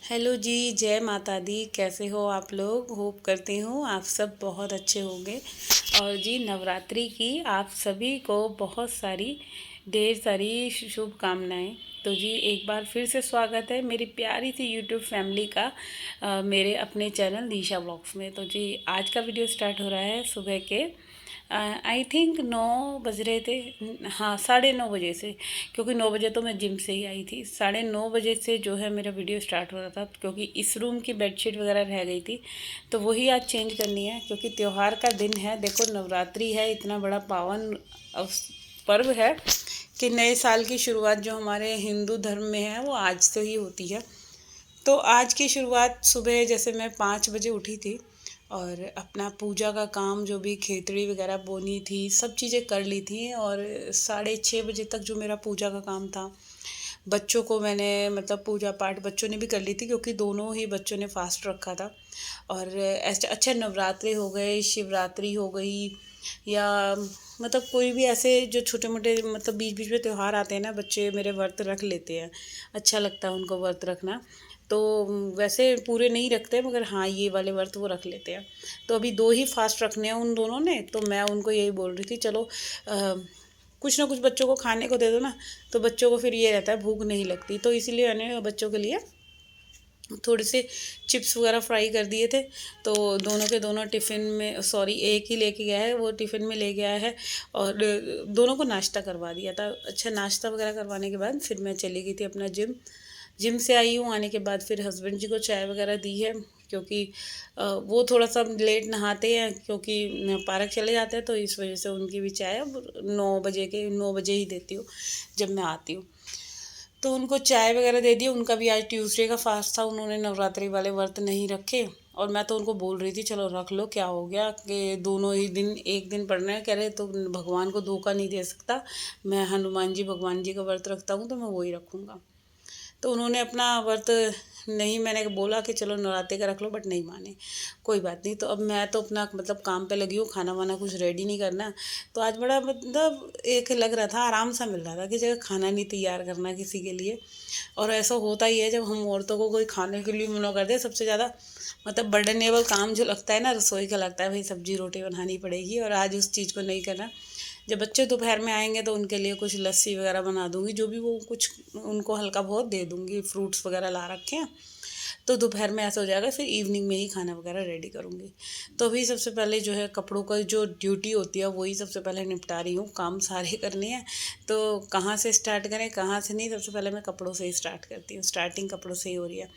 Hello जी, जय माता दी। कैसे हो आप लोग? होप करती हूँ आप सब बहुत अच्छे होंगे। और जी नवरात्रि की आप सभी को बहुत सारी ढेर सारी शुभकामनाएं। तो जी एक बार फिर से स्वागत है मेरी प्यारी सी यूट्यूब फैमिली का मेरे अपने चैनल दिशा व्लॉग्स में। तो जी आज का वीडियो स्टार्ट हो रहा है सुबह के आई थिंक 9 बज रहे थे। हाँ, 9:30 बजे से, क्योंकि 9 बजे तो मैं जिम से ही आई थी। 9:30 बजे से जो है मेरा वीडियो स्टार्ट हो रहा था, क्योंकि इस रूम की बेडशीट वगैरह रह गई थी तो वही आज चेंज करनी है, क्योंकि त्यौहार का दिन है। देखो नवरात्रि है, इतना बड़ा पावन पर्व है कि नए साल की शुरुआत जो हमारे हिंदू धर्म में है वो आज से ही होती है। तो आज की शुरुआत सुबह जैसे मैं 5 बजे उठी थी और अपना पूजा का काम जो भी खेतड़ी वगैरह बोनी थी सब चीज़ें कर ली थी। और 6:30 बजे तक जो मेरा पूजा का काम था, बच्चों को मैंने मतलब पूजा पाठ बच्चों ने भी कर ली थी, क्योंकि दोनों ही बच्चों ने फास्ट रखा था। और ऐसे अच्छा नवरात्रि हो गए, शिवरात्रि हो गई, या मतलब कोई भी ऐसे जो छोटे मोटे मतलब बीच बीच में त्यौहार आते हैं ना, बच्चे मेरे व्रत रख लेते हैं। अच्छा लगता है उनको व्रत रखना। तो वैसे पूरे नहीं रखते, मगर हाँ ये वाले व्रत वो रख लेते हैं। तो अभी 2 ही फास्ट रखने हैं उन दोनों ने, तो मैं उनको यही बोल रही थी चलो कुछ ना कुछ बच्चों को खाने को दे दो ना। तो बच्चों को फिर ये रहता है भूख नहीं लगती, तो इसीलिए मैंने बच्चों के लिए थोड़े से चिप्स वगैरह फ्राई कर दिए थे। तो दोनों के दोनों टिफ़िन में, सॉरी एक ही लेके गया है, वो टिफ़िन में ले गया है। और दोनों को नाश्ता करवा दिया था। अच्छा नाश्ता वगैरह करवाने के बाद फिर मैं चली गई थी अपना जिम। जिम से आई हूँ, आने के बाद फिर हस्बैंड जी को चाय वगैरह दी है, क्योंकि वो थोड़ा सा लेट नहाते हैं, क्योंकि पार्क चले जाते हैं, तो इस वजह से उनकी भी चाय अब 9 बजे ही देती हूँ जब मैं आती हूँ। तो उनको चाय वगैरह दे दी। उनका भी आज ट्यूसडे का फास्ट था, उन्होंने नवरात्रि वाले व्रत नहीं रखे। और मैं तो उनको बोल रही थी चलो रख लो, क्या हो गया कि दोनों ही दिन एक दिन पढ़ना है। कह रहे तो भगवान को धोखा नहीं दे सकता, मैं हनुमान जी भगवान जी का व्रत रखता हूँ तो मैं वही रखूँगा। तो उन्होंने अपना व्रत नहीं, मैंने बोला कि चलो नवरात्रि का रख लो, बट नहीं माने। कोई बात नहीं। तो अब मैं तो अपना मतलब काम पे लगी हूँ, खाना वाना कुछ रेडी नहीं करना। तो आज बड़ा मतलब एक लग रहा था, आराम सा मिल रहा था कि जगह खाना नहीं तैयार करना किसी के लिए। और ऐसा होता ही है जब हम औरतों को कोई खाने के लिए मना कर दे, सबसे ज़्यादा मतलब बर्डनेबल काम जो लगता है ना रसोई का, लगता है भाई सब्जी रोटी बनानी पड़ेगी, और आज उस चीज़ को नहीं करना। जब बच्चे दोपहर में आएंगे तो उनके लिए कुछ लस्सी वगैरह बना दूंगी, जो भी वो कुछ उनको हल्का बहुत दे दूंगी, फ्रूट्स वगैरह ला रखे हैं। तो दोपहर में ऐसा हो जाएगा, फिर इवनिंग में ही खाना वगैरह रेडी करूँगी। तो अभी सबसे पहले जो है कपड़ों का जो ड्यूटी होती है वही सबसे पहले निपटा रही हूँ, काम सारे करने हैं। तो कहाँ से स्टार्ट करें कहाँ से नहीं, सबसे पहले मैं कपड़ों से ही स्टार्ट करती हूँ। स्टार्टिंग कपड़ों से ही हो रही है।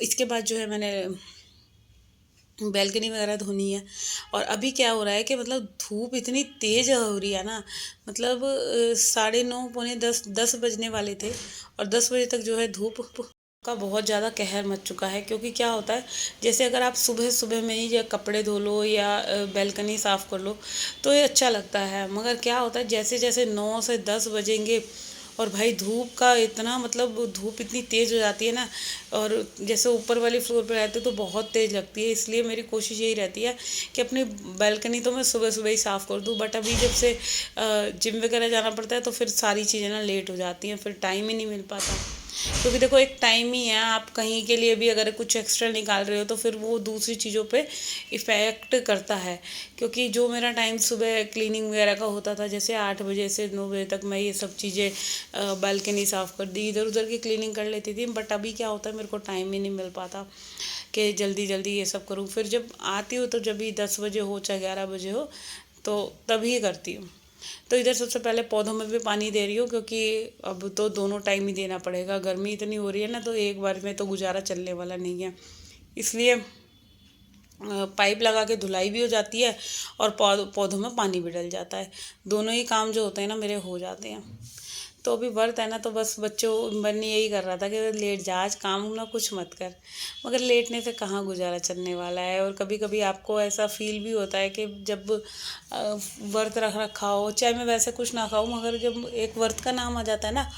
इसके बाद जो है मैंने बैल्कनी वगैरह धोनी है। और अभी क्या हो रहा है कि मतलब धूप इतनी तेज़ हो रही है ना, मतलब 9:30 पौने 10 बजने वाले थे, और 10 बजे तक जो है धूप का बहुत ज़्यादा कहर मच चुका है। क्योंकि क्या होता है, जैसे अगर आप सुबह सुबह में ही या कपड़े धो लो या बैल्कनी साफ़ कर लो तो ये अच्छा लगता है। मगर क्या होता है, जैसे जैसे 9 से 10 बजेंगे और भाई धूप का इतना मतलब धूप इतनी तेज़ हो जाती है ना, और जैसे ऊपर वाली फ्लोर पर रहते तो बहुत तेज़ लगती है। इसलिए मेरी कोशिश यही रहती है कि अपनी बैल्कनी तो मैं सुबह सुबह ही साफ़ कर दूँ। बट अभी जब से जिम वगैरह जाना पड़ता है तो फिर सारी चीज़ें ना लेट हो जाती हैं, फिर टाइम ही नहीं मिल पाता। क्योंकि देखो एक टाइम ही है, आप कहीं के लिए भी अगर कुछ एक्स्ट्रा निकाल रहे हो तो फिर वो दूसरी चीज़ों पे इफ़ेक्ट करता है। क्योंकि जो मेरा टाइम सुबह क्लीनिंग वगैरह का होता था, जैसे 8 बजे से 9 बजे तक मैं ये सब चीज़ें बालकनी साफ़ कर दी, इधर उधर की क्लीनिंग कर लेती थी। बट अभी क्या होता है, मेरे को टाइम ही नहीं मिल पाता कि जल्दी जल्दी ये सब करूँ। फिर जब आती हूँ तो जब भी 10 बजे हो चाहे 11 बजे हो, तो तभी करती हूँ। तो इधर सबसे पहले पौधों में भी पानी दे रही हूँ, क्योंकि अब तो दोनों टाइम ही देना पड़ेगा। गर्मी इतनी हो रही है ना, तो एक बार में तो गुजारा चलने वाला नहीं है। इसलिए पाइप लगा के धुलाई भी हो जाती है और पौधों में पानी भी डल जाता है। दोनों ही काम जो होते हैं ना मेरे हो जाते हैं। तो अभी व्रत है ना, तो बस बच्चों बन्नी यही कर रहा था कि लेट जा, आज काम ना कुछ मत कर। मगर लेटने से कहाँ गुजारा चलने वाला है। और कभी कभी आपको ऐसा फील भी होता है कि जब व्रत रख रखा हो, चाहे मैं वैसे कुछ ना खाऊं, मगर जब एक व्रत का नाम आ जाता है ना,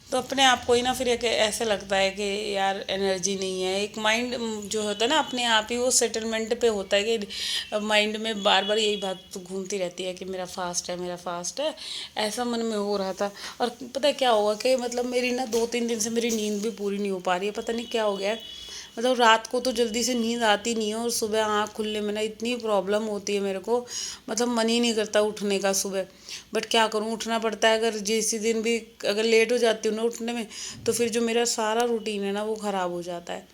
तो अपने आप को ही ना फिर एक ऐसे लगता है कि यार एनर्जी नहीं है। एक माइंड जो होता है ना अपने आप ही वो सेटलमेंट पे होता है कि माइंड में बार बार यही बात तो घूमती रहती है कि मेरा फास्ट है, मेरा फास्ट है। ऐसा मन में हो रहा था। और पता है क्या हुआ कि मतलब मेरी ना 2-3 दिन से मेरी नींद भी पूरी नहीं हो पा रही है, पता नहीं क्या हो गया है। मतलब रात को तो जल्दी से नींद आती नहीं है और सुबह आँख खुलने में ना इतनी प्रॉब्लम होती है मेरे को। मतलब मन ही नहीं करता उठने का सुबह। बट क्या करूँ, उठना पड़ता है। अगर जिस दिन भी अगर लेट हो जाती हूँ ना उठने में, तो फिर जो मेरा सारा रूटीन है ना वो ख़राब हो जाता है।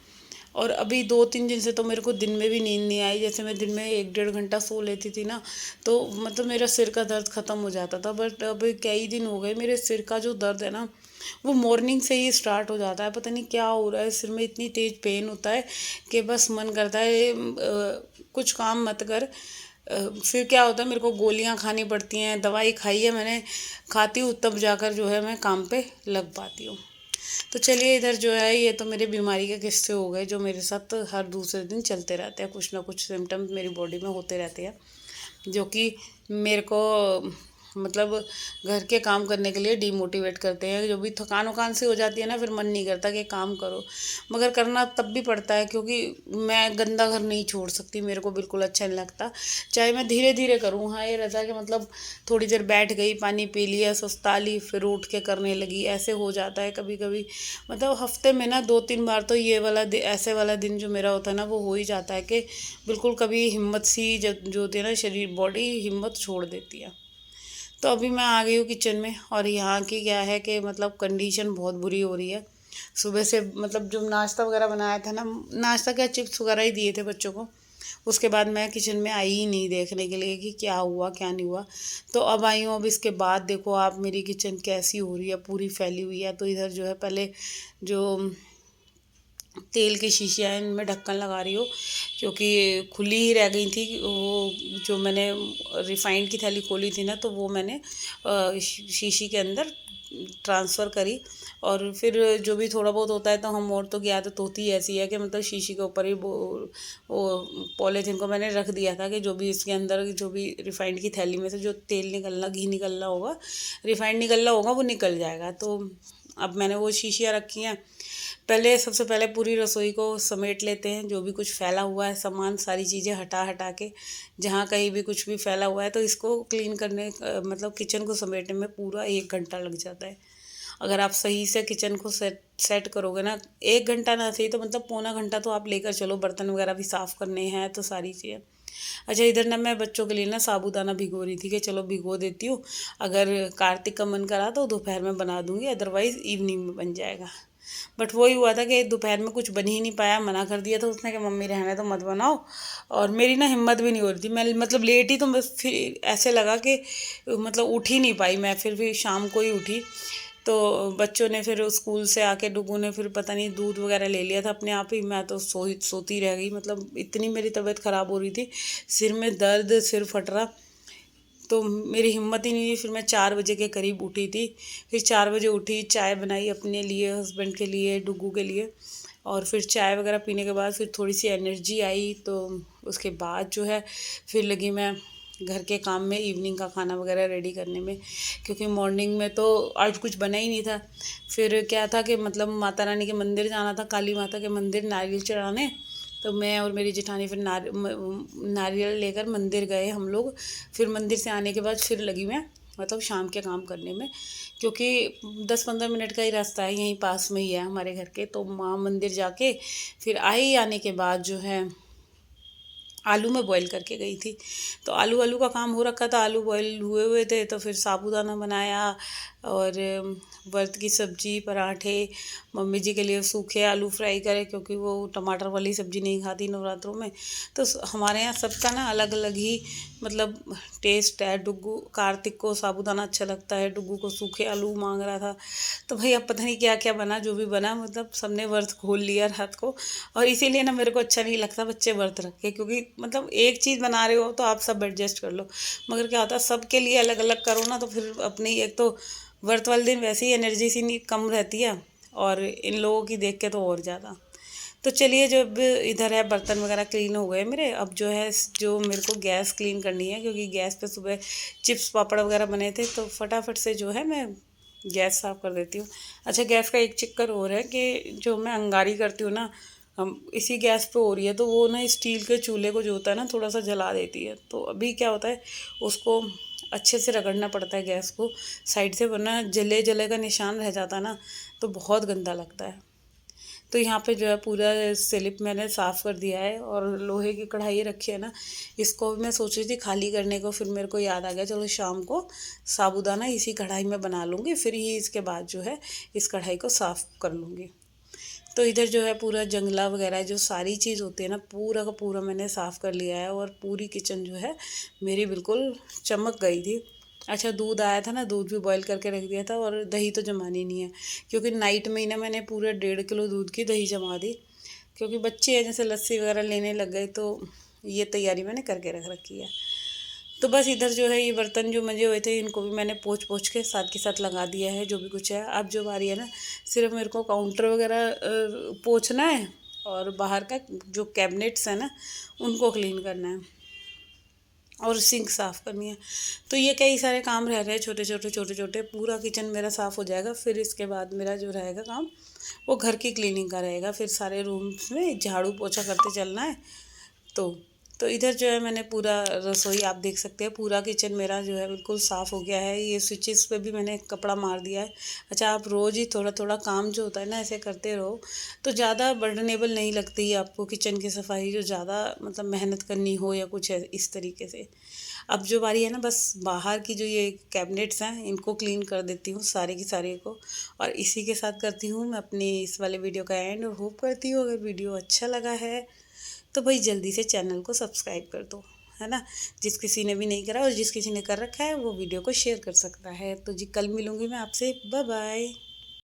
और अभी 2-3 दिन से तो मेरे को दिन में भी नींद नहीं आई। जैसे मैं दिन में 1-1.5 घंटा सो लेती थी ना, तो मतलब मेरा सिर का दर्द ख़त्म हो जाता था। बट अभी कई दिन हो गए मेरे सिर का जो दर्द है ना वो मॉर्निंग से ही स्टार्ट हो जाता है। पता नहीं क्या हो रहा है, सिर में इतनी तेज पेन होता है कि बस मन करता है कुछ काम मत कर। फिर क्या होता है, मेरे को गोलियां खानी पड़ती हैं। दवाई खाई है मैंने, खाती हूँ तब जाकर जो है मैं काम पे लग पाती हूँ। तो चलिए, इधर जो है ये तो मेरे बीमारी के किस्से हो गए जो मेरे साथ हर दूसरे दिन चलते रहते हैं। कुछ ना कुछ सिम्टम्स मेरी बॉडी में होते रहते हैं जो कि मेरे को मतलब घर के काम करने के लिए डीमोटिवेट करते हैं। जो भी थकान वकान सी हो जाती है ना, फिर मन नहीं करता कि काम करो, मगर करना तब भी पड़ता है क्योंकि मैं गंदा घर नहीं छोड़ सकती। मेरे को बिल्कुल अच्छा नहीं लगता, चाहे मैं धीरे धीरे करूँ। हाँ, ये रहता है कि मतलब थोड़ी देर बैठ गई, पानी पी लिया, सुस्ता ली, फिर उठ के करने लगी, ऐसे हो जाता है कभी कभी। मतलब हफ्ते में ना 2-3 बार तो ये वाला ऐसे वाला दिन जो मेरा होता है ना वो हो ही जाता है कि बिल्कुल कभी हिम्मत सी जो होती है ना, शरीर बॉडी हिम्मत छोड़ देती है। तो अभी मैं आ गई हूँ किचन में, और यहाँ की क्या है कि मतलब कंडीशन बहुत बुरी हो रही है। सुबह से मतलब जो नाश्ता वगैरह बनाया था ना, नाश्ता क्या चिप्स वगैरह ही दिए थे बच्चों को। उसके बाद मैं किचन में आई ही नहीं देखने के लिए कि क्या हुआ क्या नहीं हुआ। तो अब आई हूँ। अब इसके बाद देखो आप मेरी किचन कैसी हो रही है, पूरी फैली हुई है। तो इधर जो है पहले जो तेल की शीशियाँ हैं इनमें ढक्कन लगा रही हूँ, क्योंकि खुली ही रह गई थी। वो जो मैंने रिफाइंड की थैली खोली थी ना, तो वो मैंने शीशी के अंदर ट्रांसफ़र करी। और फिर जो भी थोड़ा बहुत होता है तो हम औरतों की आदत होती है ऐसी है कि मतलब शीशी के ऊपर ही वो पॉलीथीन को मैंने रख दिया था कि जो भी इसके अंदर जो भी रिफाइंड की थैली में से जो तेल निकलना, घी निकलना होगा, रिफाइंड निकलना होगा, वो निकल जाएगा। तो अब मैंने वो शीशियाँ रखी हैं। पहले सबसे पहले पूरी रसोई को समेट लेते हैं, जो भी कुछ फैला हुआ है सामान, सारी चीज़ें हटा हटा के। जहाँ कहीं भी कुछ भी फैला हुआ है तो इसको क्लीन करने मतलब किचन को समेटने में पूरा 1 घंटा लग जाता है। अगर आप सही से किचन को सेट सेट करोगे ना, 1 घंटा ना सही तो मतलब पौना घंटा तो आप लेकर चलो। बर्तन वगैरह भी साफ़ करने हैं तो सारी चीज़ें। अच्छा, इधर ना मैं बच्चों के लिए ना साबूदाना भिगो रही थी कि चलो भिगो देती हूँ, अगर कार्तिक का मन करा तो दोपहर में बना दूँगी, अदरवाइज़ इवनिंग में बन जाएगा। बट वही हुआ था कि दोपहर में कुछ बन ही नहीं पाया, मना कर दिया था उसने कि मम्मी रहने तो मत बनाओ। और मेरी ना हिम्मत भी नहीं हो रही थी, मैं मतलब लेट ही तो बस फिर ऐसे लगा कि मतलब उठ ही नहीं पाई मैं। फिर शाम को ही उठी। तो बच्चों ने फिर स्कूल से आके डुगू ने फिर पता नहीं दूध वगैरह ले लिया था अपने आप ही। मैं तो सोती रह गई। मतलब इतनी मेरी तबीयत ख़राब हो रही थी, सिर में दर्द, सिर फट रहा। तो मेरी हिम्मत ही नहीं हुई। फिर मैं 4 बजे के करीब उठी थी। फिर 4 बजे उठी, चाय बनाई अपने लिए, हस्बैंड के लिए, डुगू के लिए। और फिर चाय वगैरह पीने के बाद फिर थोड़ी सी एनर्जी आई। तो उसके बाद जो है फिर लगी मैं घर के काम में, इवनिंग का खाना वगैरह रेडी करने में। क्योंकि मॉर्निंग में तो आज कुछ बना ही नहीं था। फिर क्या था कि मतलब माता रानी के मंदिर जाना था, काली माता के मंदिर नारियल चढ़ाने। तो मैं और मेरी जेठानी फिर नारियल लेकर मंदिर गए हम लोग। फिर मंदिर से आने के बाद फिर लगी मैं मतलब शाम के काम करने में, क्योंकि 10-15 मिनट का ही रास्ता है, यहीं पास में ही है हमारे घर के। तो वहाँ मंदिर जाके फिर आई, आने के बाद जो है आलू में बॉईल करके गई थी। तो आलू आलू का काम हो रखा था, आलू बॉईल हुए हुए थे। तो फिर साबूदाना बनाया और वर्त की सब्ज़ी, पराठे। मम्मी जी के लिए सूखे आलू फ्राई करे, क्योंकि वो टमाटर वाली सब्ज़ी नहीं खाती नवरात्रों में। तो हमारे यहाँ सबका ना अलग अलग ही मतलब टेस्ट है। डुग्गू कार्तिक को साबूदाना अच्छा लगता है, डुग्गू को सूखे आलू मांग रहा था। तो भाई अब पता नहीं क्या क्या बना, जो भी बना मतलब सबने व्रत खोल लिया रात को। और इसीलिए ना मेरे को अच्छा नहीं लगता बच्चे व्रत रखे, क्योंकि मतलब एक चीज़ बना रहे हो तो आप सब एडजस्ट कर लो, मगर क्या होता है सबके लिए अलग अलग करो ना, तो फिर अपनी एक तो व्रत वाले दिन वैसे ही एनर्जी सी नहीं कम रहती है, और इन लोगों की देख के तो और ज़्यादा। तो चलिए, जब इधर है बर्तन वगैरह क्लीन हो गए मेरे, अब जो है जो मेरे को गैस क्लीन करनी है, क्योंकि गैस पे सुबह चिप्स पापड़ वगैरह बने थे। तो फटाफट से जो है मैं गैस साफ़ कर देती हूँ। अच्छा, गैस का एक चक्कर और है कि जो मैं अंगारी करती हूँ ना, हम इसी गैस पे हो रही है, तो वो ना स्टील के चूल्हे को जो होता है ना थोड़ा सा जला देती है। तो अभी क्या होता है, उसको अच्छे से रगड़ना पड़ता है गैस को साइड से, वरना जले जले का निशान रह जाता है ना, तो बहुत गंदा लगता है। तो यहाँ पे जो है पूरा स्लिप मैंने साफ़ कर दिया है, और लोहे की कढ़ाई रखी है ना, इसको मैं सोच रही थी खाली करने को, फिर मेरे को याद आ गया चलो शाम को साबूदाना इसी कढ़ाई में बना लूँगी, फिर ही इसके बाद जो है इस कढ़ाई को साफ़ कर लूँगी। तो इधर जो है पूरा जंगला वगैरह जो सारी चीज़ होती है ना, पूरा का पूरा मैंने साफ़ कर लिया है, और पूरी किचन जो है मेरी बिल्कुल चमक गई थी। अच्छा, दूध आया था ना, दूध भी बॉईल करके रख दिया था, और दही तो जमानी नहीं है, क्योंकि नाइट में ही ना मैंने पूरे 1.5 किलो दूध की दही जमा दी, क्योंकि बच्चे हैं जैसे लस्सी वगैरह लेने लग गए, तो ये तैयारी मैंने करके रख रखी है। तो बस इधर जो है ये बर्तन जो मंजे हुए थे, इनको भी मैंने पोंछ पोंछ के साथ के साथ लगा दिया है, जो भी कुछ है। अब जो बारी है ना, सिर्फ मेरे को काउंटर वगैरह पोंछना है, और बाहर का जो कैबिनेट्स है ना, उनको क्लीन करना है, और सिंक साफ़ करनी है। तो ये कई सारे काम रह रहे हैं, छोटे छोटे छोटे छोटे। पूरा किचन मेरा साफ़ हो जाएगा, फिर इसके बाद मेरा जो रहेगा काम वो घर की क्लीनिंग का रहेगा, फिर सारे रूम्स में झाड़ू पोछा करते चलना है। तो तो इधर जो है मैंने पूरा रसोई आप देख सकते हैं, पूरा किचन मेरा जो है बिल्कुल साफ़ हो गया है। ये स्विचेस पे भी मैंने कपड़ा मार दिया है। अच्छा, आप रोज़ ही थोड़ा थोड़ा काम जो होता है ना ऐसे करते रहो, तो ज़्यादा बर्डनेबल नहीं लगती है आपको किचन की सफाई, जो ज़्यादा मतलब मेहनत करनी हो या कुछ है इस तरीके से। अब जो बारी है ना, बस बाहर की जो ये कैबिनेट्स हैं इनको क्लीन कर देती हूँ सारे की सारे को, और इसी के साथ करती हूँ मैं अपनी इस वाले वीडियो का एंड। और होप करती हूँ अगर वीडियो अच्छा लगा है तो भाई जल्दी से चैनल को सब्सक्राइब कर दो, है ना। जिस किसी ने भी नहीं करा, और जिस किसी ने कर रखा है वो वीडियो को शेयर कर सकता है। तो जी कल मिलूँगी मैं आपसे, बाय बाय।